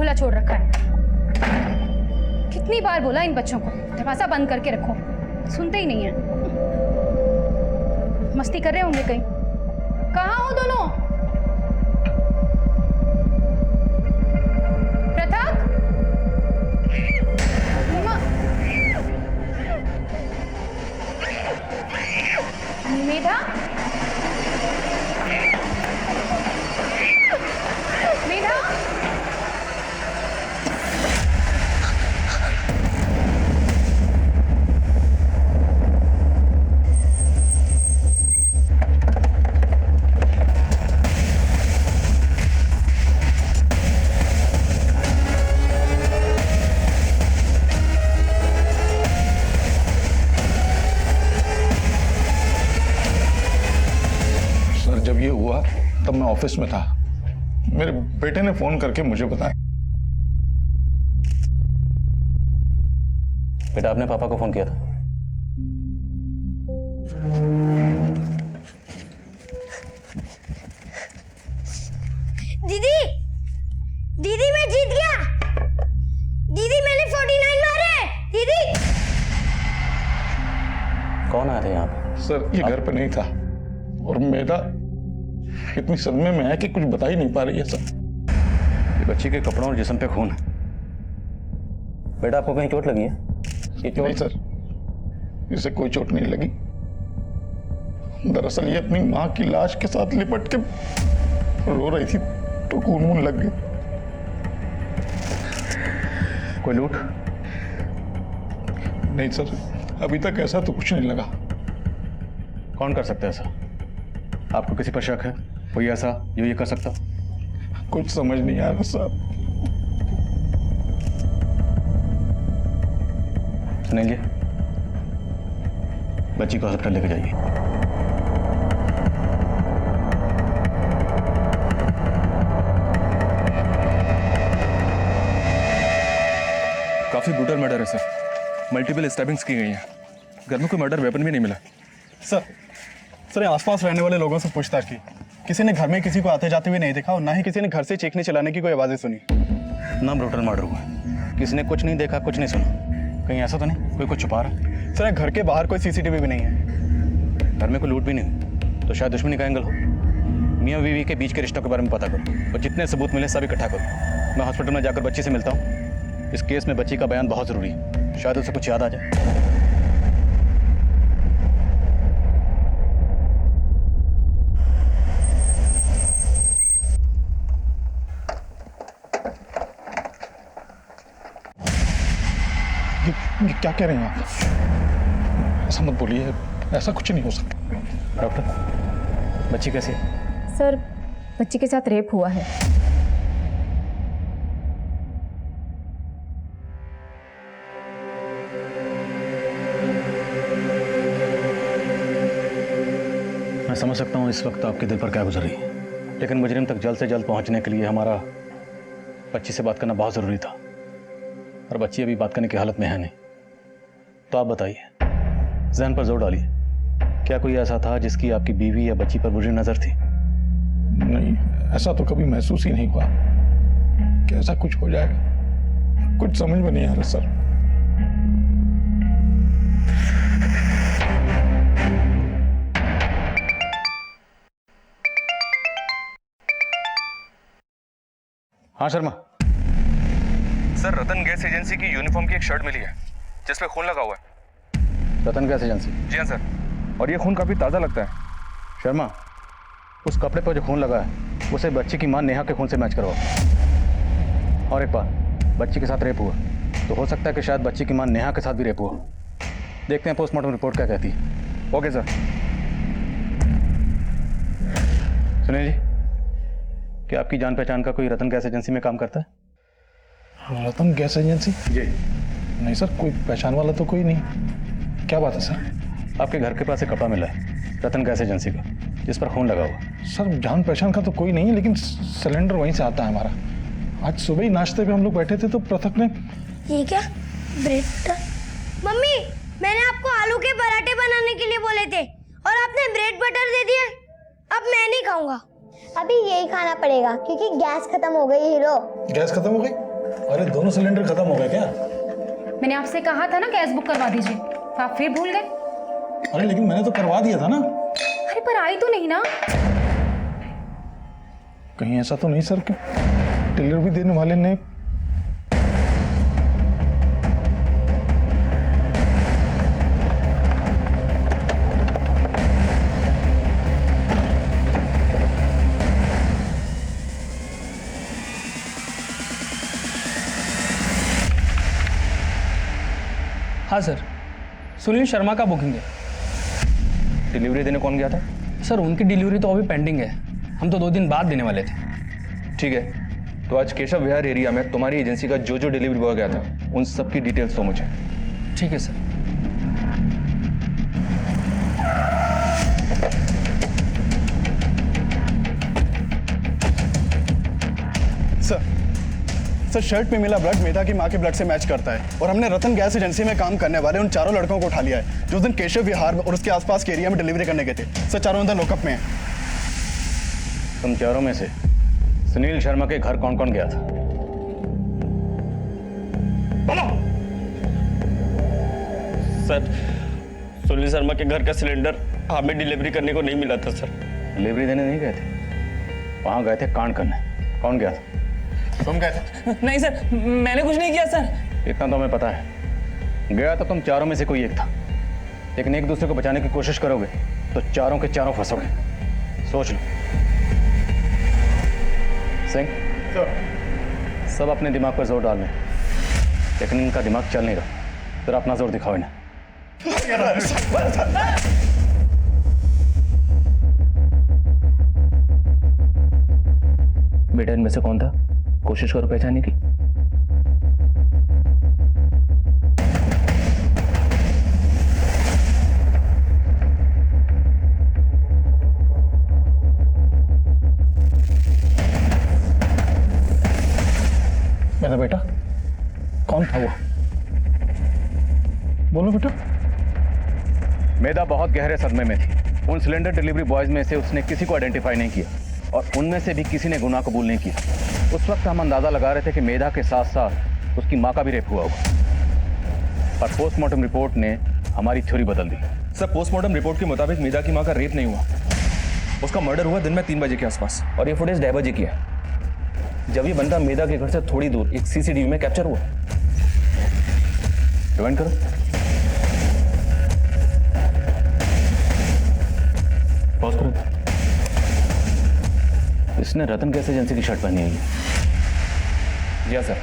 खुला छोड़ रखा है। कितनी बार बोला इन बच्चों को दरवाजा बंद करके रखो, सुनते ही नहीं है। मस्ती कर रहे होंगे कहीं। कहाँ हो दोनों? प्रताप, मम्मा, मेधा, मेधा, जब ये हुआ तब मैं ऑफिस में था। मेरे बेटे ने फोन करके मुझे बताया। बेटा आपने पापा को फोन किया था? दीदी, दीदी मैं जीत गया। दीदी मैंने 49 मारे। दीदी। कौन आया था यहाँ पे? सर ये घर पे नहीं था और मेधा इतनी सदमे में है कि कुछ बता ही नहीं पा रही है सर। ये बच्ची के कपड़ों और जिस्म पे खून है। बेटा आपको कहीं चोट लगी है? ये नहीं सर, इसे कोई चोट नहीं लगी। दरअसल ये अपनी माँ की लाश के साथ लिपट के रो रही थी तो खून वून लग गई। कोई लूट? नहीं सर, अभी तक ऐसा तो कुछ नहीं लगा। कौन कर सकता है ऐसा? आपको किसी पर शक है? कोई ऐसा जो ये कर सकता? कुछ समझ नहीं आ रहा साहब। सुनील जी, बच्ची को हॉस्पिटल लेके जाइए। काफी ब्रूटल मर्डर है सर। मल्टीपल स्टैबिंग्स की गई हैं। घर में कोई मर्डर वेपन भी नहीं मिला। सर आसपास रहने वाले लोगों से पूछताछ की, किसी ने घर में किसी को आते जाते हुए नहीं देखा और ना ही किसी ने घर से चीखने चिल्लाने की कोई आवाजें सुनी। ना ब्रूटल मर्डर हुआ है, किसी ने कुछ नहीं देखा, कुछ नहीं सुना। कहीं ऐसा तो नहीं कोई कुछ छुपा रहा है? सर घर के बाहर कोई सीसीटीवी भी नहीं है। घर में कोई लूट भी नहीं हुई तो शायद दुश्मनी का एंगल हो। मियाँ बीवी के बीच के रिश्तों के बारे में पता करो और जितने सबूत मिले सब इकट्ठा करो। मैं हॉस्पिटल में जाकर बच्ची से मिलता हूँ। इस केस में बच्ची का बयान बहुत जरूरी है, शायद उसे कुछ याद आ जाए। ये क्या कह रहे हैं आप? ऐसा मत बोलिए, ऐसा कुछ नहीं हो सकता। डॉक्टर, बच्ची कैसी है? सर बच्ची के साथ रेप हुआ है। मैं समझ सकता हूँ इस वक्त आपके दिल पर क्या गुजर रही है, लेकिन मुजरिम तक जल्द से जल्द पहुँचने के लिए हमारा बच्ची से बात करना बहुत ज़रूरी था और बच्ची अभी बात करने की हालत में है नहीं। तो आप बताइए, जहन पर जोर डालिए, क्या कोई ऐसा था जिसकी आपकी बीवी या बच्ची पर बुरी नज़र थी? नहीं, ऐसा तो कभी महसूस ही नहीं हुआ कि ऐसा कुछ हो जाएगा। कुछ समझ में नहीं आ रहा सर। हाँ शर्मा। सर रतन गैस एजेंसी की यूनिफॉर्म की एक शर्ट मिली है जिसपे खून लगा हुआ है। रतन गैस एजेंसी? जी हाँ सर, और ये खून काफी ताज़ा लगता है। शर्मा, उस कपड़े पर जो खून लगा है उसे बच्ची की मां नेहा के खून से मैच करवाओ। और एक बात, बच्ची के साथ रेप हुआ तो हो सकता है कि शायद बच्ची की मां नेहा के साथ भी रेप हुआ। देखते हैं पोस्टमार्टम रिपोर्ट क्या कहती है। Okay sir. सुनिए जी, क्या आपकी जान पहचान का कोई रतन गैस एजेंसी में काम करता है? रतन गैस एजेंसी? जी। नहीं सर, कोई पहचान वाला तो कोई नहीं। क्या बात है सर? आपके घर के पास एक कपड़ा मिला है रतन गैस एजेंसी का, जिस पर खून लगा हुआ। सर जान पहचान का तो कोई नहीं है, लेकिन सिलेंडर वहीं से आता है हमारा। आज सुबह ही नाश्ते पे हम लोग बैठे थे तो पृथक ने। ये क्या? ब्रेड? मम्मी, मैंने आपको आलू के पराठे बनाने के लिए बोले थे और आपने ब्रेड बटर दे दिया। अब मैं नहीं खाऊंगा। अभी यही खाना पड़ेगा क्योंकि गैस खत्म हो गई हीरो। गैस खत्म हो गई? अरे दोनों सिलेंडर खत्म हो गए क्या? मैंने आपसे कहा था ना गैस बुक करवा दीजिए, तो आप फिर भूल गए। अरे लेकिन मैंने तो करवा दिया था ना। अरे पर आई तो नहीं ना। कहीं ऐसा तो नहीं सर कि डिलीवरी देने वाले ने हाँ सर, सुनील शर्मा का बुकिंग है। डिलीवरी देने कौन गया था? सर उनकी डिलीवरी तो अभी पेंडिंग है, हम तो 2 दिन बाद देने वाले थे। ठीक है, तो आज केशव विहार एरिया में तुम्हारी एजेंसी का जो जो डिलीवरी बॉय गया था उन सब की डिटेल्स दो मुझे। ठीक है सर। सर शर्ट पे मिला ब्लड मेधा की मां के ब्लड से मैच करता है और हमने रतन गैस एजेंसी में काम करने वाले उन चारों लड़कों को उठा लिया है जो उस दिन केशव विहार और उसके आसपास के एरिया में डिलीवरी करने गए थे। सर चारों अंदर लॉकअप में हैं। तुम चारों में से सुनील शर्मा के घर कौन कौन गया था? सर सुनील शर्मा के घर का सिलेंडर हमें डिलीवरी करने को नहीं मिला था सर। डिलीवरी देने नहीं गए थे, वहां गए थे कांड करने। कौन गया था? तुम गए थे? नहीं सर, मैंने कुछ नहीं किया सर। इतना तो हमें पता है, गया तो तुम चारों में से कोई एक था, लेकिन एक दूसरे को बचाने की कोशिश करोगे तो चारों के चारों फंसोगे। सोच लो। सिंह, सब अपने दिमाग पर जोर डाल लें, लेकिन इनका दिमाग चल नहीं रहा। जरा अपना जोर दिखाओ इन्हें। बेटा इनमें से कौन था? कोशिश करो पहचानने की। मेरा बेटा कौन था वो? बोलो बेटा। मेधा बहुत गहरे सदमे में थी। उन सिलेंडर डिलीवरी बॉयज में से उसने किसी को आइडेंटिफाई नहीं किया और उनमें से भी किसी ने गुनाह कबूल नहीं किया। उस वक्त हम अंदाजा लगा रहे थे कि मेधा के साथ साथ उसकी मां का भी रेप हुआ होगा, पर पोस्टमार्टम रिपोर्ट ने हमारी थ्योरी बदल दी। सर पोस्टमार्टम रिपोर्ट के मुताबिक मेधा की मां का रेप नहीं हुआ, उसका मर्डर हुआ दिन में 3 बजे के आसपास, और ये फुटेज ढाई बजे की है, जब ये बंदा मेधा के घर से थोड़ी दूर एक सीसीटीवी में कैप्चर हुआ। रिवाइंड करो। पॉज करो। इसने रतन गैस एजेंसी की शर्ट पहनी है। जी हाँ सर,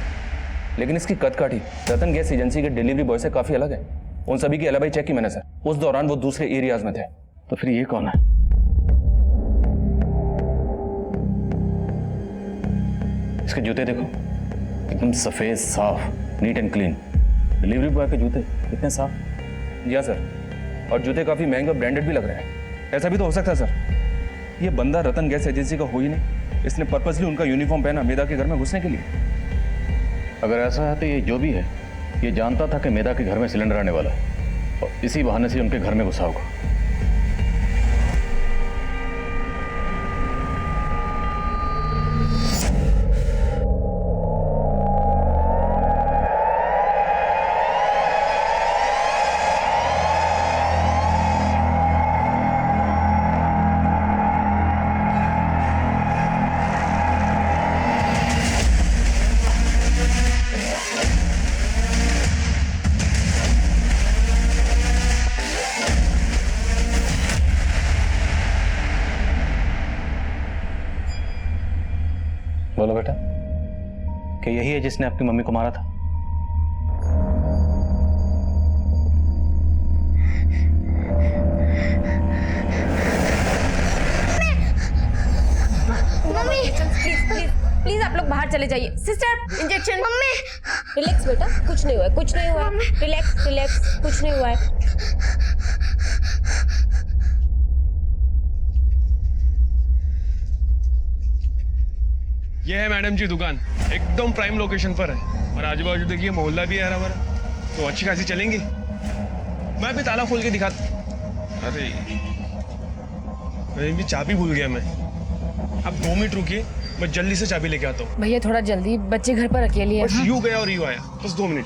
लेकिन इसकी कद काठी रतन गैस एजेंसी के डिलीवरी बॉय से काफी अलग है। उन सभी की एलिबाई चेक की मैंने सर, उस दौरान वो दूसरे एरियाज में थे। तो फिर ये कौन है? इसके जूते देखो, एकदम सफेद, साफ, neat and clean. Delivery boy के जूते कितने साफ। जी हाँ सर, और जूते काफी महंगे और ब्रांडेड भी लग रहे हैं। ऐसा भी तो हो सकता है सर, ये बंदा रतन गैस एजेंसी का हो ही नहीं, इसने पर्पसली उनका यूनिफॉर्म पहना मेधा के घर में घुसने के लिए। अगर ऐसा है तो ये जो भी है, ये जानता था कि मेधा के घर में सिलेंडर आने वाला है और इसी बहाने से उनके घर में घुसा होगा। बोलो बेटा, कि यही है जिसने आपकी मम्मी को मारा था? मम्मी प्लीज आप लोग बाहर चले जाइए। Sister injection. मम्मी रिलैक्स बेटा, कुछ नहीं हुआ है, कुछ नहीं हुआ है। रिलैक्स रिलैक्स, कुछ नहीं हुआ है। ये है मैडम जी दुकान, एकदम प्राइम लोकेशन पर है और आजू बाजू देखिए मोहल्ला भी है हमारा, तो अच्छी खासी चलेंगी। मैं भी ताला खोल के दिखाता। अरे भी चाबी भूल गया मैं। आप 2 मिनट रुकिए, मैं जल्दी से चाबी लेके आता हूँ। भैया थोड़ा जल्दी, बच्चे घर पर अकेले बस हैं। यूं गया और यूं आया, बस 2 मिनट।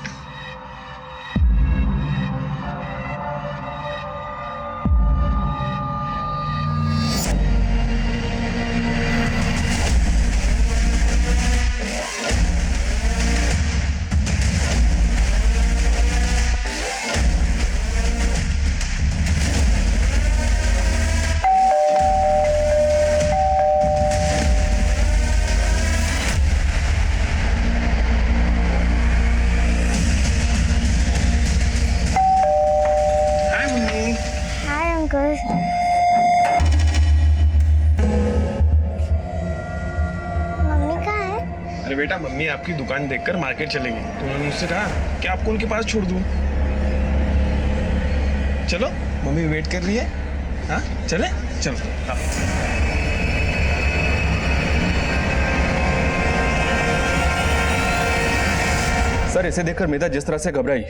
हाय मम्मी। Hi uncle. मम्मी कहाँ है? अरे बेटा, मम्मी आपकी दुकान देखकर मार्केट चलेगी, तो मैंने मुझसे कहा कि आपको उनके पास छोड़ दूं। चलो, मम्मी वेट कर रही है। हाँ चले, चलो। हाँ। सर इसे देखकर मेधा जिस तरह से घबराई,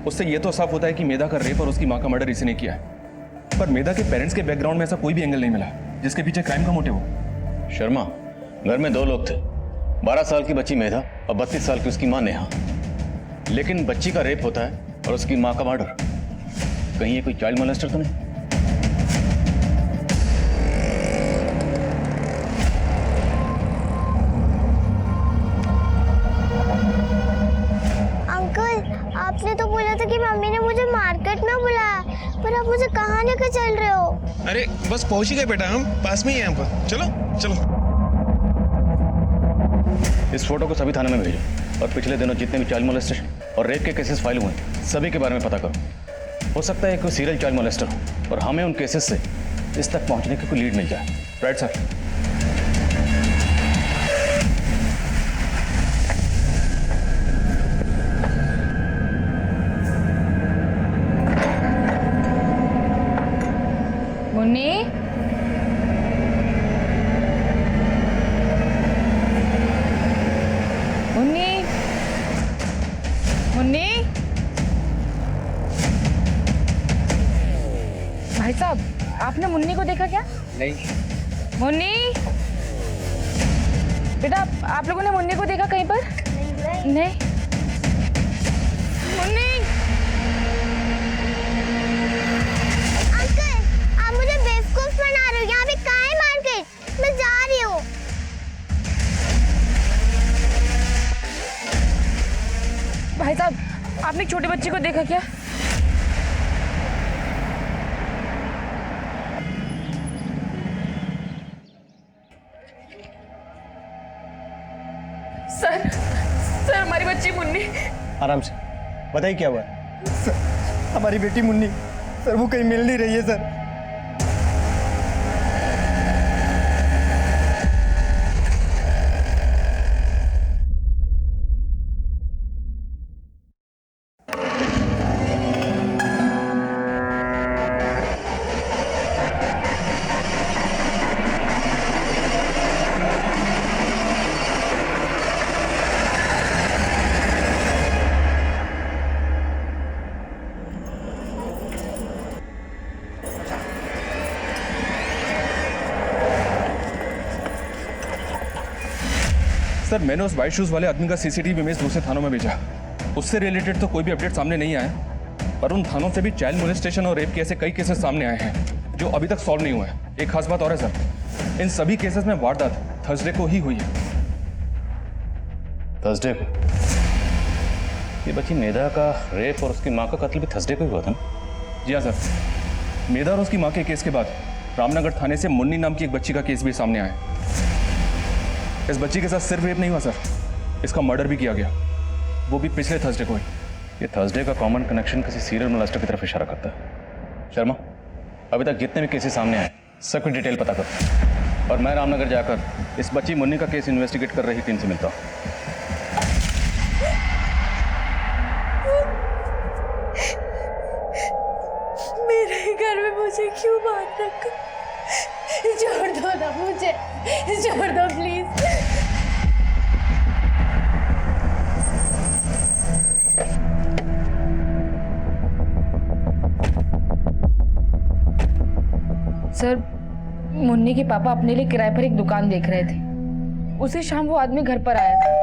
उससे ये तो साफ होता है कि मेधा का रेप और उसकी माँ का मर्डर इसी ने किया है। पर मेधा के पेरेंट्स के बैकग्राउंड में ऐसा कोई भी एंगल नहीं मिला जिसके पीछे क्राइम का मोटिव हो। शर्मा, घर में 2 लोग थे, 12 साल की बच्ची मेधा और 32 साल की उसकी माँ नेहा। लेकिन बच्ची का रेप होता है और उसकी माँ का मर्डर। कहीं ये कोई चाइल्ड मोलेस्टर तो नहीं? अंकल, आपने तो बोला था कि मम्मी ने मुझे मार्केट में बुलाया, पर आप मुझे कहाँ लेकर चल रहे हो? अरे बस पहुंच ही गए बेटा, हम पास में ही हैं यहाँ पर। चलो चलो। इस फोटो को सभी थाने में भेजो और पिछले दिनों जितने भी चाइल्ड मोलेस्टेशन और रेप के केसेस फाइल हुए हैं, सभी के बारे में पता करो। हो सकता है कोई सीरियल चाइल्ड मोलेस्टर हो और हमें उन केसेस से इस तक पहुंचने की कोई लीड मिल जाए। Right sir. मुन्नी, मुन्नी, मुन्नी। भाई साहब, आपने मुन्नी को देखा क्या? नहीं। मुन्नी, बेटा आप लोगों ने मुन्नी को देखा कहीं पर? नहीं। मुन्नी। अंकल, आप मुझे बेवकूफ बना रहे हो। यहाँ पे कहाँ है मार्केट? मैं जा रही हूँ। भाई साहब, आपने एक छोटे बच्चे को देखा क्या? सर, हमारी बच्ची मुन्नी। आराम से बताइए क्या हुआ? सर, हमारी बेटी मुन्नी, सर वो कहीं मिल नहीं रही है सर। सर मैंने उस वाइट शूज वाले आदमी का सीसीटीवी इमेज दूसरे थानों में भेजा। उससे रिलेटेड तो कोई भी अपडेट सामने नहीं आया, पर उन थानों से भी चाइल्ड मोलेस्टेशन और रेप के ऐसे कई केसेस सामने आए हैं जो अभी तक सॉल्व नहीं हुए हैं। एक खास बात और है सर, इन सभी केसेस में वारदात थर्सडे को ही हुई है। थर्सडे को? ये बच्ची मेधा का रेप और उसकी माँ का कत्ल भी थर्सडे को ही हुआ था ना? जी हाँ सर, मेधा और उसकी माँ के केस के बाद रामनगर थाने से मुन्नी नाम की एक बच्ची का केस भी सामने आया। इस बच्ची के साथ सिर्फ रेप नहीं हुआ सर, इसका मर्डर भी किया गया, वो भी पिछले थर्सडे को ही। ये थर्सडे का कॉमन कनेक्शन किसी सीरियल मोलेस्टर की तरफ इशारा करता है। शर्मा, अभी तक जितने भी केसेस सामने आए सबकी डिटेल पता करो और मैं रामनगर जाकर इस बच्ची मुन्नी का केस इन्वेस्टिगेट कर रही टीम से मिलता हूँ। मेरे घर में मुझे क्यों बांध रखा? छोड़ दो ना मुझे, छोड़ दो प्लीज। सर, मुन्नी के पापा अपने लिए किराए पर एक दुकान देख रहे थे। उसी शाम वो आदमी घर पर आया था।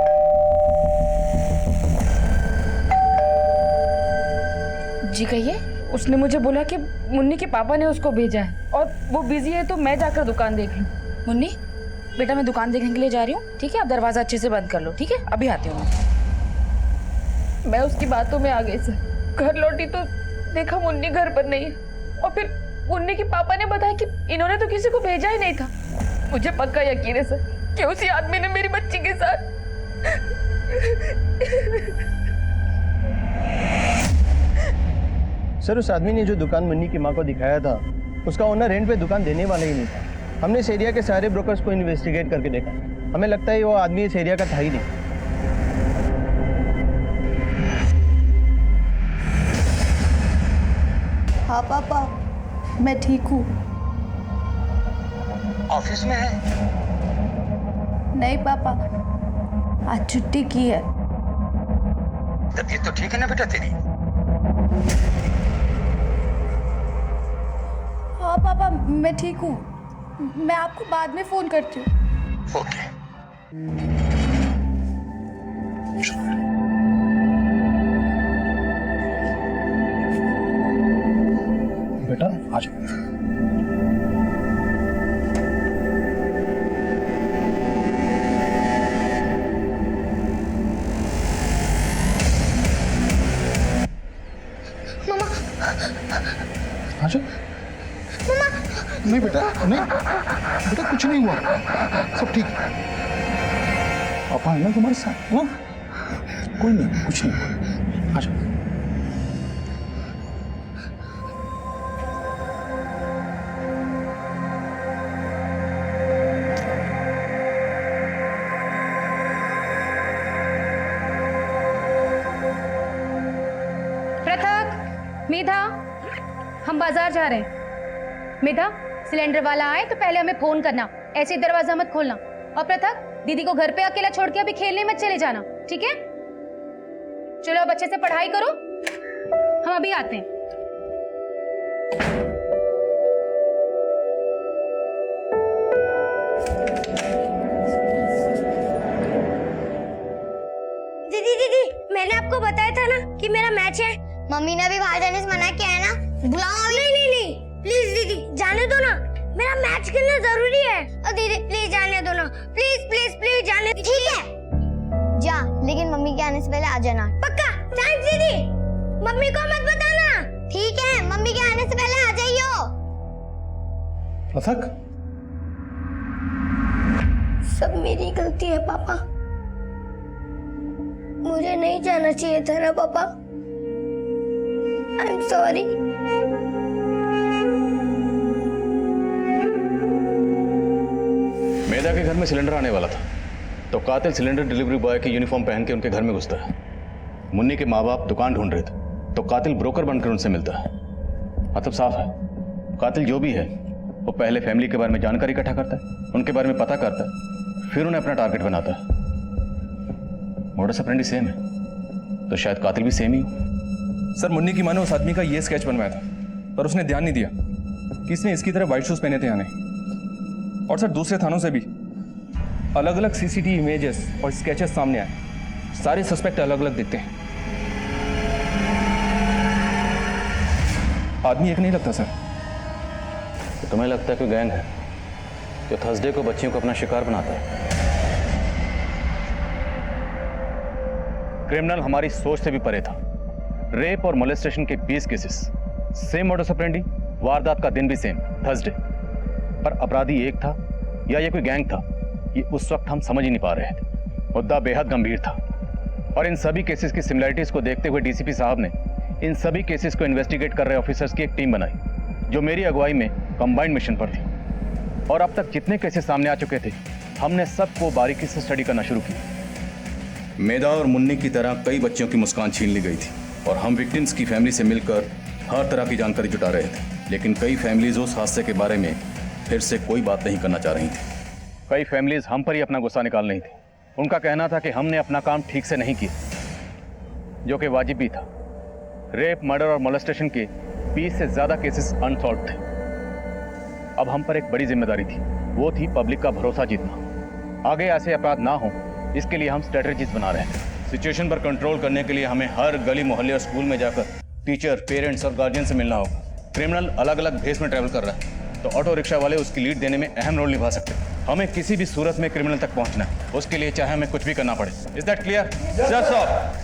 जी कहिए। उसने मुझे बोला कि मुन्नी के पापा ने उसको भेजा है और वो बिजी है तो मैं जाकर दुकान देख लूं। मुन्नी बेटा, मैं दुकान देखने के लिए जा रही हूँ, ठीक है? आप दरवाजा अच्छे से बंद कर लो, ठीक है? अभी आती हूँ मैं उसकी बातों में आ गई सर। घर लौटी तो देखा मुन्नी घर पर नहीं है और फिर मुन्नी के पापा ने बताया कि इन्होंने तो किसी को भेजा ही नहीं था। मुझे पक्का यकीन है सर कि उसी आदमी ने मेरी बच्ची के साथ सर, उस आदमी ने जो दुकान मुन्नी की माँ को दिखाया था उसका ओनर रेंट पे दुकान देने वाला ही नहीं था। हमने इस एरिया के सारे ब्रोकर्स को इन्वेस्टिगेट करके देखा, हमें लगता है वो आदमी इस एरिया का था ही नहीं। हाँ पापा, मैं ठीक हूँ। ऑफिस में है? नहीं पापा, आज छुट्टी की है। तबीयत तो ठीक है ना बेटा तेरी? हाँ पापा, मैं ठीक हूँ। मैं आपको बाद में फोन करती हूँ। ओके। बेटा आ जाओ। आ जाओ। नहीं बेटा, नहीं बेटा, कुछ नहीं हुआ, सब ठीक है। पापा है ना तुम्हारे साथ, हाँ? कोई नहीं, कुछ नहीं हुआ। आ जाओ। पृथक, मेधा, हम बाजार जा रहे हैं। मेधा, सिलेंडर वाला आए तो पहले हमें फोन करना, ऐसे दरवाजा मत खोलना। और पृथक, दीदी को घर पे अकेला छोड़ के अभी खेलने मत चले जाना, ठीक है? चलो अब अच्छे से पढ़ाई करो, हम अभी आते हैं। दीदी दीदी, मैंने आपको बताया था ना कि मेरा मैच है। मम्मी ने भी बाहर जाने से मना किया है ना। बुलाओ। नहीं नहीं नहीं, प्लीज दीदी जाने दो ना, मेरा मैच खेलना जरूरी है। और दीदी प्लीज जाने दो ना, प्लीज प्लीज प्लीज जाने। ठीक है जा, लेकिन मम्मी के आने से पहले आ जाना। पक्का? थैंक्स दीदी। मम्मी को मत बताना। ठीक है, मम्मी के आने से पहले आ जाइयो। पृथक, सब मेरी गलती है पापा, मुझे नहीं जाना चाहिए था ना पापा। I am sorry. मेधा के घर में सिलेंडर आने वाला था तो कातिल सिलेंडर डिलीवरी बॉय की यूनिफॉर्म पहन के उनके घर में घुसता है। मुन्नी के माँ बाप दुकान ढूंढ रहे थे तो कातिल ब्रोकर बनकर उनसे मिलता है। मतलब साफ है, कातिल जो भी है वो पहले फैमिली के बारे में जानकारी इकट्ठा करता है, उनके बारे में पता करता है, फिर उन्हें अपना टारगेट बनाता है। मोडस ऑपरेंडी सेम है तो शायद कातिल भी सेम ही हो। सर, मुन्नी की माँ ने उस आदमी का ये स्केच बनवाया था पर उसने ध्यान नहीं दिया कि इसने इसकी तरह व्हाइट शूज पहने थे या नहीं। और सर, दूसरे थानों से भी अलग अलग सीसीटीवी इमेजेस और स्केचेस सामने आए, सारे सस्पेक्ट अलग अलग दिखते हैं। आदमी एक नहीं लगता सर। तो तुम्हें लगता है कोई गैंग है जो थर्सडे को बच्चियों को अपना शिकार बनाता है? क्रिमिनल हमारी सोच से भी परे था। रेप और मोलेस्टेशन के 20 केसेस, सेम मोडस ऑपरेंडी, वारदात का दिन भी सेम, थर्सडे। पर अपराधी एक था या ये कोई गैंग था, ये उस वक्त हम समझ ही नहीं पा रहे थे। मुद्दा बेहद गंभीर था और इन सभी केसेस की सिमिलरिटीज को देखते हुए डीसीपी साहब ने इन सभी केसेस को इन्वेस्टिगेट कर रहे ऑफिसर्स की एक टीम बनाई जो मेरी अगुवाई में कंबाइंड मिशन पर थी। और अब तक जितने केसेस सामने आ चुके थे हमने सबको बारीकी से स्टडी करना शुरू किया। मेधा और मुन्नी की तरह कई बच्चों की मुस्कान छीन ली गई थी और हम विक्टिम्स की फैमिली से मिलकर हर तरह की जानकारी जुटा रहे थे। लेकिन कई फैमिलीज उस हादसे के बारे में फिर से कोई बात नहीं करना चाह रही थी। कई फैमिलीज हम पर ही अपना गुस्सा निकाल रही थी। उनका कहना था कि हमने अपना काम ठीक से नहीं किया, जो कि वाजिब भी था। रेप, मर्डर और मोलेस्टेशन के 20 से ज्यादा केसेस अनसॉल्व थे। अब हम पर एक बड़ी जिम्मेदारी थी, वो थी पब्लिक का भरोसा जीतना। आगे ऐसे अपराध ना हो, इसके लिए हम स्ट्रेटजीज बना रहे हैं। सिचुएशन पर कंट्रोल करने के लिए हमें हर गली मोहल्ले और स्कूल में जाकर टीचर, पेरेंट्स और गार्जियन से मिलना होगा। क्रिमिनल अलग अलग भेस में ट्रैवल कर रहा है, तो ऑटो रिक्शा वाले उसकी लीड देने में अहम रोल निभा सकते हैं। हमें किसी भी सूरत में क्रिमिनल तक पहुंचना है, उसके लिए चाहे हमें कुछ भी करना पड़े। Is that clear? Yes sir.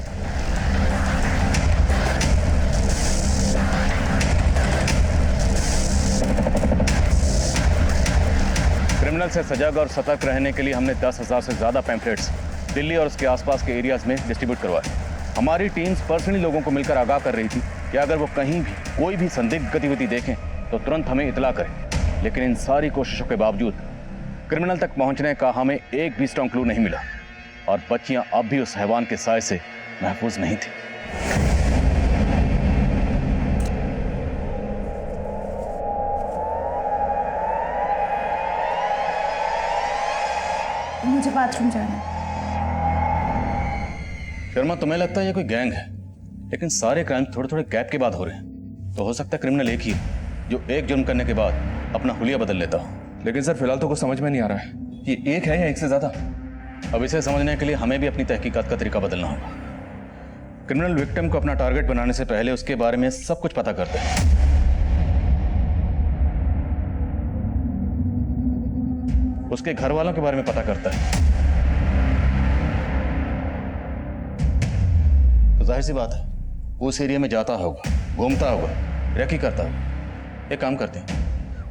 Criminal से सजग और सतर्क रहने के लिए हमने 10,000 से ज़्यादा पैम्फलेट्स दिल्ली और उसके आसपास के एरियाज में डिस्ट्रीब्यूट करवाए। हमारी टीम्स पर्सनली लोगों को मिलकर आगाह कर रही थी कि अगर वो कहीं भी कोई भी संदिग्ध गतिविधि देखें तो तुरंत हमें इतला करें। लेकिन इन सारी कोशिशों के बावजूद क्रिमिनल तक पहुंचने का हमें एक भी स्ट्रॉन्ग क्लू नहीं मिला, और बच्चियां अब भी उस हैवान के साए से महफूज नहीं थी। मुझे बाथरूम जाना है। शर्मा, तुम्हें लगता है ये कोई गैंग है, लेकिन सारे क्राइम थोड़े थोड़े गैप के बाद हो रहे हैं। तो हो सकता है क्रिमिनल एक ही है जो एक जुर्म करने के बाद अपना हुलिया बदल लेता हो। लेकिन सर फिलहाल तो कुछ समझ में नहीं आ रहा है, ये एक है या एक से ज्यादा? अब इसे समझने के लिए हमें भी अपनी तहकीकात का तरीका बदलना होगा। क्रिमिनल विक्टिम को अपना टारगेट बनाने से पहले उसके बारे में सब कुछ पता करते हैं। उसके घर वालों के बारे में पता करता है। तो जाहिर सी बात है उस एरिया में जाता होगा, घूमता होगा, रेकी करता होगा। एक काम करते हैं,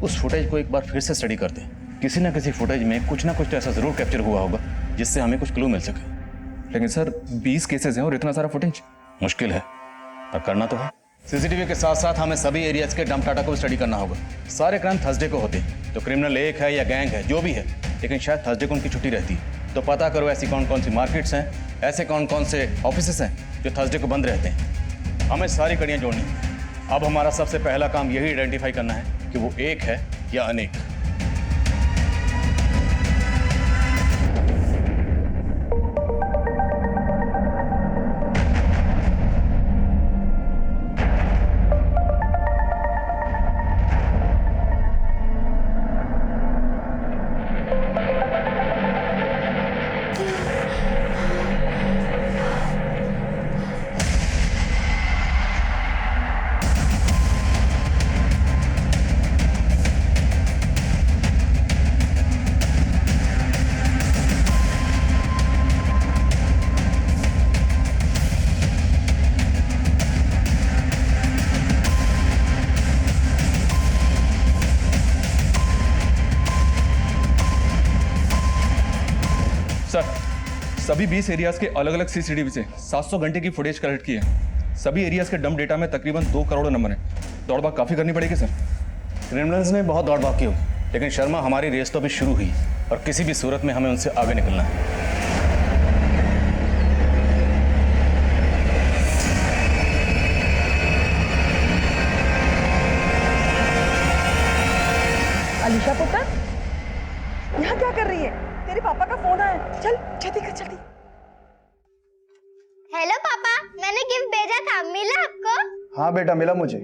उस फुटेज को एक बार फिर से स्टडी करते हैं। किसी ना किसी फुटेज में कुछ ना कुछ तो ऐसा जरूर कैप्चर हुआ होगा जिससे हमें कुछ क्लू मिल सके। लेकिन सर 20 केसेस हैं और इतना सारा फुटेज मुश्किल है, पर करना तो है। सीसीटीवी के साथ साथ हमें सभी एरियाज के डंप डाटा को स्टडी करना होगा। सारे क्राइम थर्सडे को होते हैं, तो क्रिमिनल एक है या गैंग है जो भी है, लेकिन शायद थर्सडे को उनकी छुट्टी रहती है। तो पता करो ऐसी कौन कौन सी मार्केट्स हैं, ऐसे कौन कौन से ऑफिसेस हैं जो थर्सडे को बंद रहते हैं। हमें सारी कड़ियाँ जोड़नी है। अब हमारा सबसे पहला काम यही आइडेंटिफाई करना है कि वो एक है या अनेक। सर सभी 20 एरियाज के अलग अलग सीसीटीवी से 700 घंटे की फुटेज कलेक्ट की है। सभी एरियाज के डंप डेटा में तकरीबन 2 करोड़ नंबर है। दौड़भाग काफी करनी पड़ेगी सर। क्रिमिनल्स ने बहुत दौड़भाग की होगी, लेकिन शर्मा हमारी रेस तो अभी शुरू हुई और किसी भी सूरत में हमें उनसे आगे निकलना है। अलीशा पुत्र, यहाँ क्या कर रही है? तेरे पापा का फोन आया, चल जल्दी कर जल्दी। हेलो पापा, मैंने गिफ्ट भेजा था, मिला आपको? हाँ बेटा मिला मुझे,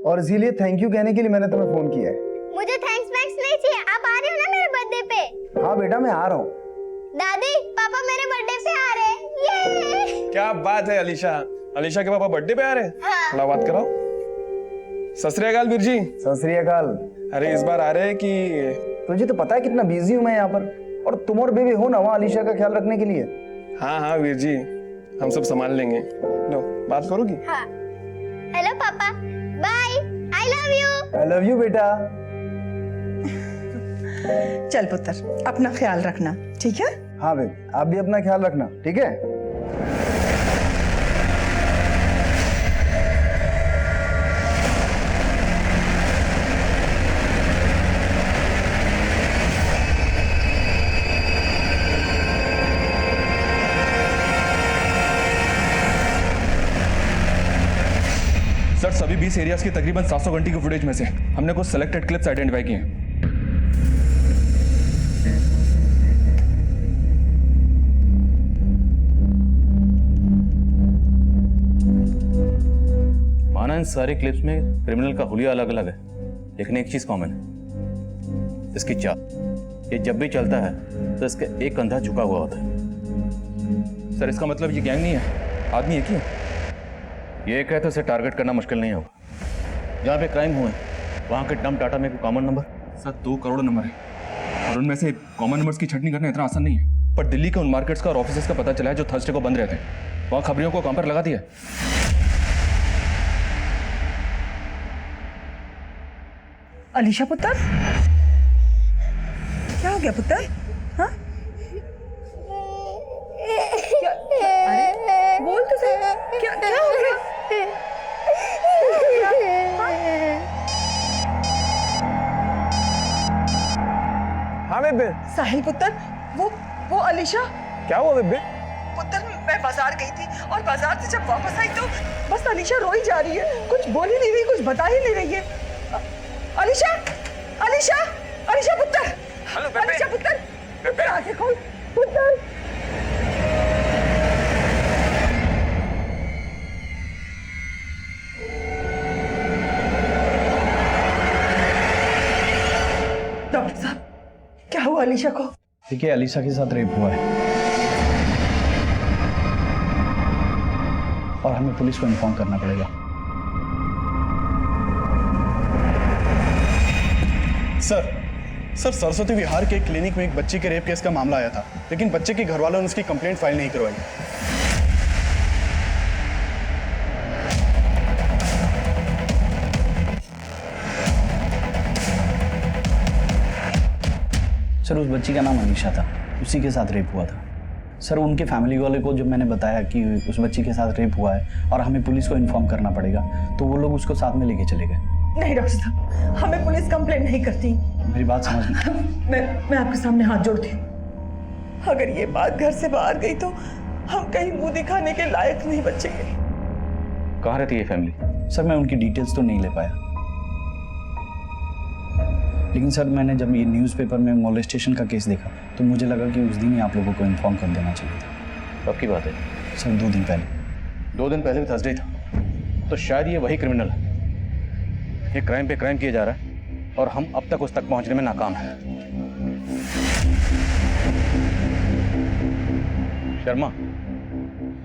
और इसीलिए थैंक यू कहने के लिए मैंने तुम्हें फोन किया है। मुझे थैंक्स वैंक्स नहीं चाहिए, आप आ रहे हो ना मेरे बर्थडे पे? हाँ बेटा मैं आ रहा हूँ। दादी पापा मेरे बर्थडे पे आ रहे हैं। ये क्या बात है अलीशा, अलीशा के पापा बर्थडे पे आ रहे हैं? हाँ। थोड़ा बात कराओ। सत श्री अकाल वीर जी। सत श्री अकाल। अरे इस बार आ रहे हैं कि तुझे तो पता है कितना बिजी हूँ मैं यहाँ पर, और तुम और बेबी हो ना वहाँ अलीशा का ख्याल रखने के लिए। हाँ हाँ वीर जी, हम सब संभाल लेंगे। लो बात करोगी? हाँ। हेलो पापा, bye, I love you. I love you बेटा। चल पुत्र, अपना ख्याल रखना, ठीक है? हाँ बेबी, आप भी अपना ख्याल रखना, ठीक है? सर सभी 20 एरियाज की तकरीबन 700 घंटे की फुटेज में से हमने कुछ सेलेक्टेड क्लिप्स आइडेंटिफाई किए हैं। माना इन सारी क्लिप्स में क्रिमिनल का हुलिया अलग अलग है, लेकिन एक चीज कॉमन है, इसकी चाल। ये जब भी चलता है तो इसका एक कंधा झुका हुआ होता है। सर इसका मतलब ये गैंग नहीं है, आदमी है क्यों? ये एक है तो इसे टारगेट करना मुश्किल नहीं होगा। जहाँ पे क्राइम हुए वहाँ के टम टाटा में कोई common number? Sir 2 crore number है और उनमें से कॉमन नंबर्स की छंटनी करना इतना आसान नहीं है। पर दिल्ली के उन मार्केट्स का और ऑफिसेस का पता चला है जो थर्सडे को बंद रहते हैं। वहाँ खबरियों को काम पर लगा दिया। अलीशा पुत्र, क्या हो गया पुत्र? हाँ? अरे बोल तो सही, क्या क्या हो गया? हाँ बेबे। साहिल पुत्र, वो अलीशा। क्या हुआ बेबे? पुत्र मैं बाजार गई थी और बाजार से जब वापस आई तो बस अलीशा रोई जा रही है, कुछ बोल ही नहीं रही, कुछ बता ही नहीं रही है। अलीशा, अलीशा, अलीशा पुत्र, हेलो बेबे। अलीशा पुत्र, पुत्र आंखें खोल, पुत्र। डॉक्टर साहब, क्या हुआ अलीशा को? देखिए, अलीशा के साथ रेप हुआ है और हमें पुलिस को इन्फॉर्म करना पड़ेगा। सर सरस्वती विहार के क्लिनिक में एक बच्ची के रेप केस का मामला आया था, लेकिन बच्चे के घर वालों ने उसकी कंप्लेंट फाइल नहीं करवाई। सर उस बच्ची का नाम अनीशा था, उसी के साथ रेप हुआ था। सर उनके फैमिली वाले को जब मैंने बताया कि उस बच्ची के साथ रेप हुआ है और हमें पुलिस को इन्फॉर्म करना पड़ेगा, तो वो लोग उसको साथ में लेके चले गए। नहीं डॉक्टर साहब, हमें पुलिस कंप्लेंट नहीं करती। मेरी बात समझ में। मैं आपके सामने हाथ जोड़ती हूँ। अगर ये बात घर से बाहर गई तो हम कहीं मुंह दिखाने के लायक नहीं बचेंगे। कहाँ रहती है फैमिली? सर मैं उनकी डिटेल्स तो नहीं ले पाया, लेकिन सर मैंने जब ये न्यूज़पेपर में मोलेस्टेशन का केस देखा तो मुझे लगा कि उस दिन ही आप लोगों को इन्फॉर्म कर देना चाहिए था। कब की बात है? सर 2 दिन पहले। 2 दिन पहले भी थर्सडे था, तो शायद ये वही क्रिमिनल है। ये क्राइम पे क्राइम किया जा रहा है और हम अब तक उस तक पहुंचने में नाकाम हैं। शर्मा,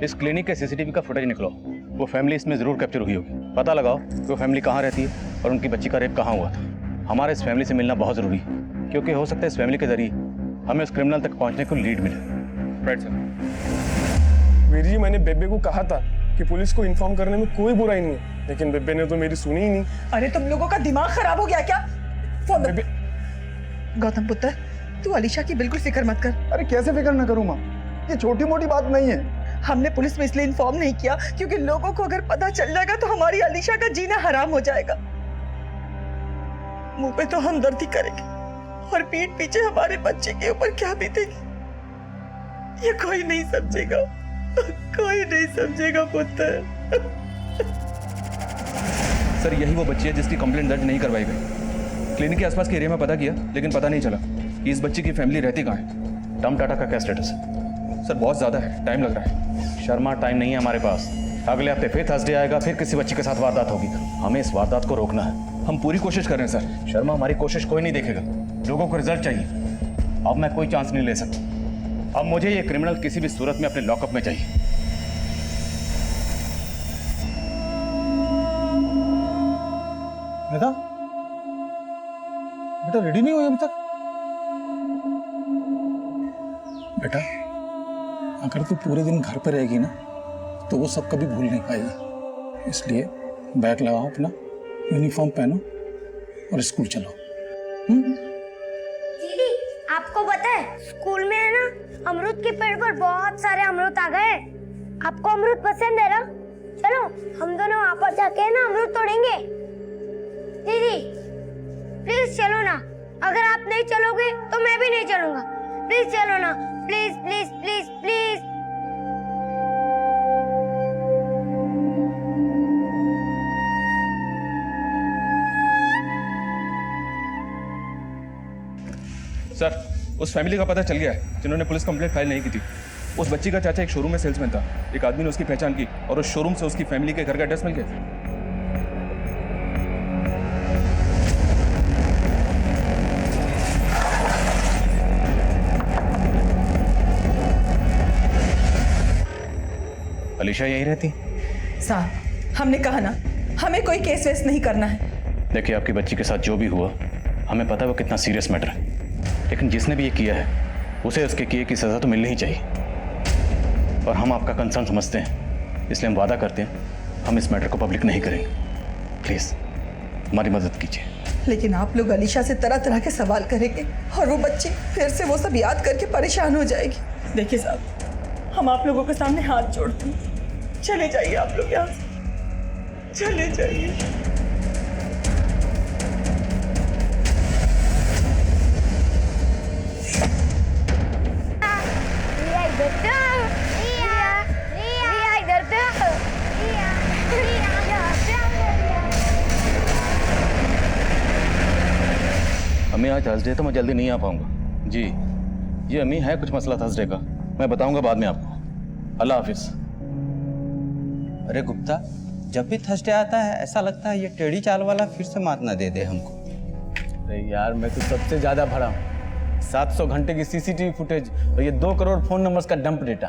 इस क्लिनिक के सीसीटीवी का फुटेज निकलो। वो फैमिली इसमें जरूर कैप्चर हुई होगी। पता लगाओ कि वो फैमिली कहाँ रहती है और उनकी बच्ची का रेप कहाँ हुआ था। हमारे इस फैमिली से मिलना बहुत जरूरी है, क्योंकि हो सकता है इस फैमिली के जरिए हमें उस क्रिमिनल तक पहुंचने को लीड मिले। Right sir. वीर जी, मैंने बेबे को कहा था कि पुलिस को इन्फॉर्म करने में कोई बुराई नहीं है, लेकिन बेबे ने तो मेरी सुनी ही नहीं। अरे तुम लोगों का दिमाग खराब हो गया क्या? फोन दो। गौतम पुत्र, तू अलीशा की बिल्कुल फिक्र मत कर। अरे कैसे फिक्र ना करूँ माँ, ये छोटी मोटी बात नहीं है। हमने पुलिस में इसलिए इन्फॉर्म नहीं किया क्योंकि लोगों को अगर पता चल जाएगा तो हमारी अलीशा का जीना हराम हो जाएगा। मुंह पे तो हमदर्दी करेंगे और पीठ पीछे हमारे बच्चे के ऊपर क्या बीतेगी ये कोई नहीं समझेगा, कोई नहीं समझेगा पुत्र। सर यही वो बच्ची है जिसकी कंप्लेंट दर्ज नहीं करवाई गई। क्लिनिक के आसपास के एरिया में पता किया, लेकिन पता नहीं चला कि इस बच्ची की फैमिली रहती कहाँ है। टम टाटा का क्या स्टेटस है? सर बहुत ज़्यादा है, टाइम लग रहा है। शर्मा, टाइम नहीं है हमारे पास। अगले हफ्ते फिर थर्सडे आएगा, फिर किसी बच्ची के साथ वारदात होगी। हमें इस वारदात को रोकना है। हम पूरी कोशिश कर रहे हैं सर। शर्मा, हमारी कोशिश कोई नहीं देखेगा, लोगों को रिजल्ट चाहिए। अब मैं कोई चांस नहीं ले सकता। अब मुझे ये क्रिमिनल किसी भी सूरत में अपने लॉकअप में चाहिए। बेटा, बेटा रेडी नहीं हुई अभी तक? बेटा, अगर तू पूरे दिन घर पर रहेगी ना तो वो सब कभी भूल नहीं पाएगी। इसलिए बैग लगाओ अपना, यूनिफॉर्म पहनो और स्कूल चलो। दीदी, आपको पता है स्कूल में है ना अमरूद के पेड़ पर बहुत सारे अमरूद आ गए। आपको अमरूद पसंद है ना? चलो हम दोनों वहां पर जाके ना अमरूद तोड़ेंगे। दीदी प्लीज चलो ना, अगर आप नहीं चलोगे तो मैं भी नहीं चलूंगा। प्लीज चलो ना, please please please please. Sir उस फैमिली का पता चल गया है जिन्होंने पुलिस कंप्लेंट फाइल नहीं की थी। उस बच्ची का चाचा एक शोरूम में सेल्समैन था। एक आदमी ने उसकी पहचान की और उस शोरूम से उसकी फैमिली के घर का एड्रेस मिल गया। अलीशा यहीं रहती? साहब हमने कहा ना, हमें कोई केस वेस नहीं करना है। देखिए, आपकी बच्ची के साथ जो भी हुआ, हमें पता है वो कितना सीरियस मैटर है, लेकिन जिसने भी ये किया है उसे उसके किए की सज़ा तो मिलनी ही चाहिए। और हम आपका कंसर्न समझते हैं, इसलिए हम वादा करते हैं हम इस मैटर को पब्लिक नहीं करेंगे। प्लीज़ हमारी मदद कीजिए। लेकिन आप लोग अलीशा से तरह तरह के सवाल करेंगे और वो बच्ची फिर से वो सब याद करके परेशान हो जाएगी। देखिए साहब, हम आप लोगों के सामने हाथ जोड़ते हैं, चले जाइए आप लोग यहाँ से, चले जाइए। अम्मी आज थर्सडे तो मैं जल्दी नहीं आ पाऊंगा। जी ये अम्मी है कुछ मसला थर्सडे का, मैं बताऊंगा बाद में आपको। अल्लाह हाफिज। अरे गुप्ता, जब भी थर्सडे आता है ऐसा लगता है ये टेढ़ी चाल वाला फिर से मात ना दे दे हमको। अरे यार, मैं तो सबसे ज्यादा भरा हूँ। 700 घंटे की सीसीटीवी फुटेज और ये 2 करोड़ फोन नंबर्स का डंप डेटा।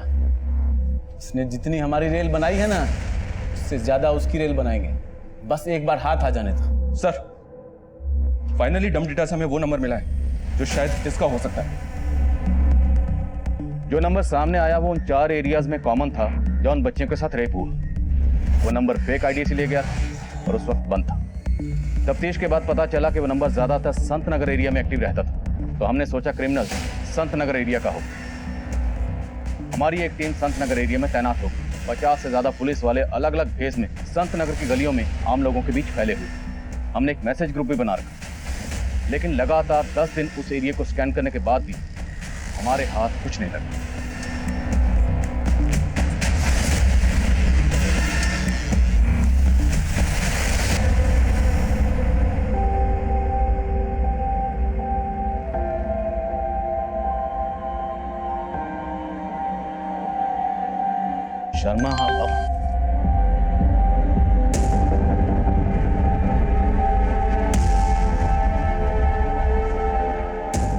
उसने जितनी हमारी रेल बनाई है ना, उससे ज्यादा उसकी रेल बनाएंगे। बस एक बार हाथ आ जाने दो। सर फाइनली डंप डेटा से हमें वो नंबर मिला है जो शायद इसका हो सकता है। जो नंबर सामने आया वो उन 4 एरियाज में कॉमन था जो उन बच्चियों के साथ रेप हुआ। वो नंबर फेक आईडी से लिया गया और उस वक्त बंद था। तफ्तीश के बाद पता चला कि वो नंबर ज्यादातर संत नगर एरिया में एक्टिव रहता था, तो हमने सोचा क्रिमिनल संत नगर एरिया का हो। हमारी एक टीम संत नगर एरिया में तैनात हो, 50 से ज्यादा पुलिस वाले अलग अलग भेस में संत नगर की गलियों में आम लोगों के बीच फैले हुए। हमने एक मैसेज ग्रुप भी बना रखा, लेकिन लगातार 10 दिन उस एरिया को स्कैन करने के बाद भी हमारे हाथ कुछ नहीं लगा। शर्मा, हाँ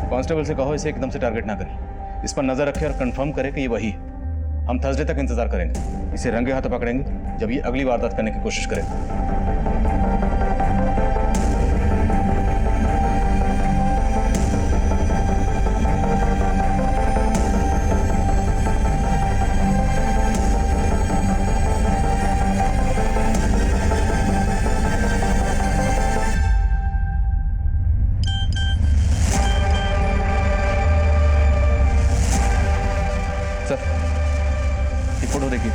कांस्टेबल से कहो इसे एकदम से टारगेट ना करे, इस पर नजर रखे और कंफर्म करे कि ये वही है। हम थर्सडे तक इंतजार करेंगे, इसे रंगे हाथ पकड़ेंगे जब ये अगली वारदात करने की कोशिश करे। फोटो देखिए।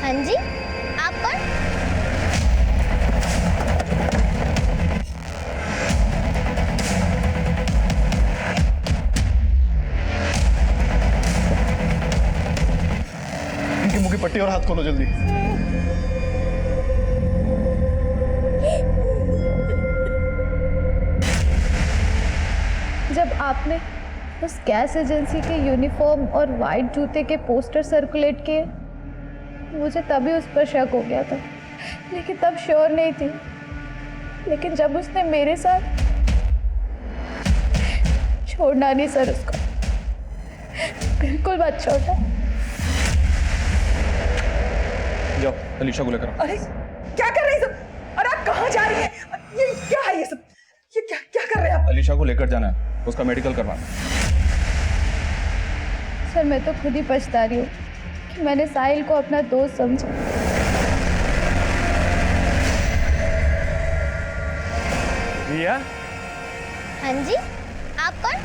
हाँ जी, आप कौन? इनकी मुंह की पट्टी और हाथ खोलो जल्दी। जब आपने उस गैस एजेंसी के यूनिफॉर्म और वाइट जूते के पोस्टर सर्कुलेट किए, मुझे तभी उस पर शक हो गया था, लेकिन तब श्योर नहीं थी। लेकिन जब उसने मेरे साथ, छोड़ना नहीं सर उसको, बिल्कुल मत छोड़ना। जाओ अलीशा को लेकर। अरे क्या कर रहे हैं सब? अरे आप कहाँ जा रही हैं? ये क्या है ये सब? ये क्या क्या कर रहे हैं आप? अलीशा को लेकर जाना है, उसका मेडिकल करवाना। सर मैं तो खुद ही पछता रही हूँ कि मैंने साहिल को अपना दोस्त समझा। हाँ जी, आप कौन?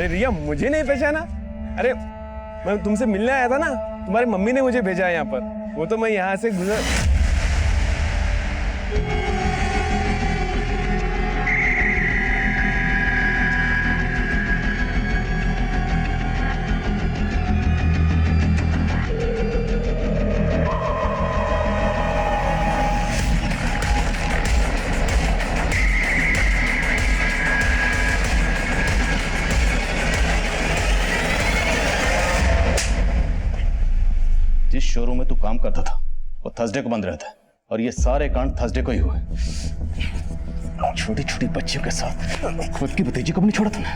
अरे रिया, मुझे नहीं पहचाना? अरे मैं तुमसे मिलने आया था ना, तुम्हारी मम्मी ने मुझे भेजा है यहाँ पर। वो तो मैं यहाँ से गुजर। जिस शोरूम में तू काम करता था वो थर्सडे को बंद रहता है और ये सारे कांड थर्सडे को ही हुए। छोटी छोटी बच्चियों के साथ खुद की भतीजी को भी नहीं छोड़ा तूने।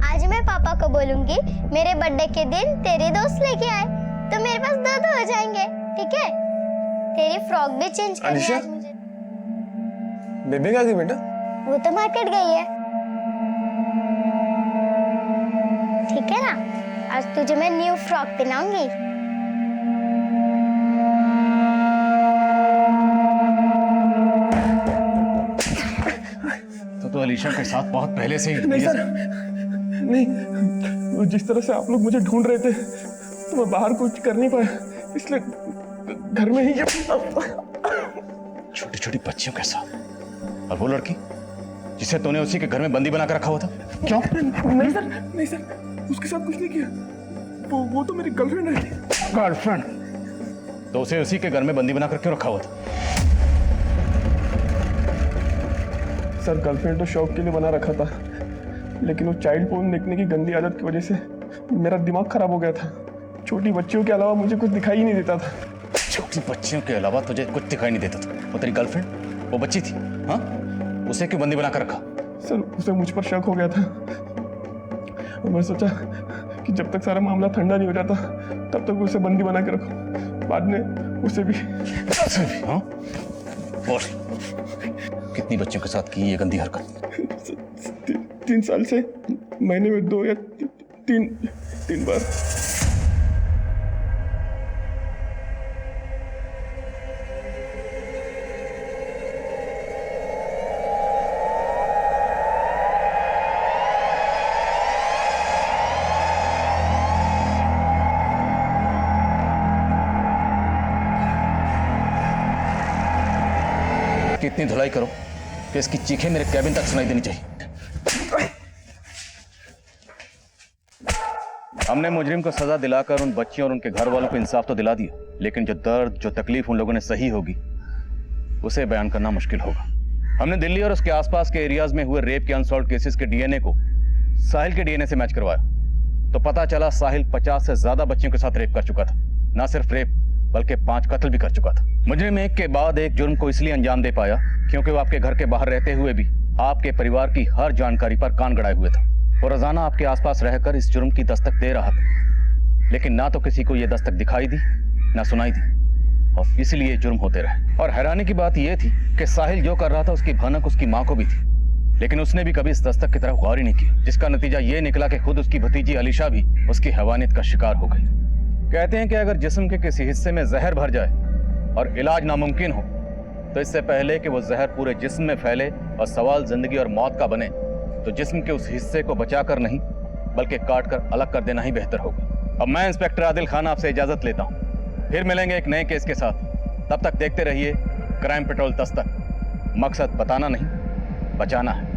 आज मैं पापा को बोलूंगी मेरे बर्थडे के दिन तेरे दोस्त लेके आए, तो मेरे पास दो हो जाएंगे, ठीक है? तेरी फ्रॉक भी चेंज करनी है आज मुझे। बेबे कहाँ गई बेटा? वो तो मार्केट गई है। ठीक है ना, आज तुझे मैं न्यू फ्रॉक पहनाऊंगी। तो अलीशा के साथ बहुत पहले से ही। नहीं सर, नहीं, वो जिस तरह से आप लोग मुझे ढूंढ रहे थे तो मैं बाहर कुछ कर नहीं पाया, इसलिए घर में ही। छोटी छोटी बच्चियों के साथ, और वो लड़की जिसे तूने उसी के घर में बंदी बना कर रखा हुआ था? क्यों? नहीं सर, नहीं सर, उसके साथ कुछ नहीं किया। वो तो मेरी गर्लफ्रेंड है। गर्लफ्रेंड? तो उसे उसी के घर में बंदी बनाकर क्यों रखा हुआ था? सर गर्लफ्रेंड तो शौक के लिए बना रखा था, लेकिन वो चाइल्ड पोर्न देखने की गंदी आदत की वजह से मेरा दिमाग खराब हो गया था। छोटी बच्चियों के अलावा मुझे कुछ दिखाई ही नहीं देता था। छोटी बच्चियों के अलावा तुझे कुछ दिखाई नहीं देता था? वो तेरी गर्लफ्रेंड, वो बच्ची थी, हाँ? उसे क्यों बंदी बनाकर रखा? सर उसे मुझ पर शक हो गया था और मैं सोचा कि जब तक सारा मामला ठंडा नहीं हो जाता तब तक उसे बंदी बना के रखो। बाद में उसे भी। हाँ? और कितनी बच्चों के साथ की ये गंदी हरकत? 3 साल से महीने में 2 या 3 बार। कितनी धुलाई करो कि इसकी चीखें मेरे कैबिन तक सुनाई देनी चाहिए। हमने मुजरिम को सजा दिलाकर उन बच्चियों और उनके घर वालों को इंसाफ तो दिला दिया, लेकिन जो दर्द, जो तकलीफ उन लोगों ने सही होगी उसे बयान करना मुश्किल होगा। हमने दिल्ली और उसके आसपास के एरियाज में हुए रेप के अनसॉल्व केसेस के डीएनए को साहिल के डीएनए से मैच करवाया तो पता चला साहिल 50 से ज्यादा बच्चियों के साथ रेप कर चुका था। ना सिर्फ रेप बल्कि 5 कत्ल भी कर चुका था। मुजरिम एक के बाद एक जुर्म को इसलिए अंजाम दे पाया क्योंकि वो आपके घर के बाहर रहते हुए भी आपके परिवार की हर जानकारी पर कान गड़ाए हुए था। वो रोजाना आपके आसपास रहकर इस जुर्म की दस्तक दे रहा था, लेकिन ना तो किसी को यह दस्तक दिखाई दी ना सुनाई दी, और इसलिए जुर्म होते रहे। और हैरानी की बात यह थी कि साहिल जो कर रहा था उसकी भनक उसकी माँ को भी थी, लेकिन उसने भी कभी इस दस्तक की तरफ गौर ही नहीं की, जिसका नतीजा ये निकला कि खुद उसकी भतीजी अलीशा भी उसकी हैवानियत का शिकार हो गई। कहते हैं कि अगर जिस्म के किसी हिस्से में जहर भर जाए और इलाज नामुमकिन हो तो इससे पहले कि वो जहर पूरे जिस्म में फैले और सवाल जिंदगी और मौत का बने तो जिस्म के उस हिस्से को बचाकर नहीं बल्कि काट कर अलग कर देना ही बेहतर होगा। अब मैं इंस्पेक्टर आदिल खान आपसे इजाजत लेता हूँ, फिर मिलेंगे एक नए केस के साथ। तब तक देखते रहिए क्राइम पेट्रोल दस्तक। मकसद बताना नहीं, बचाना है।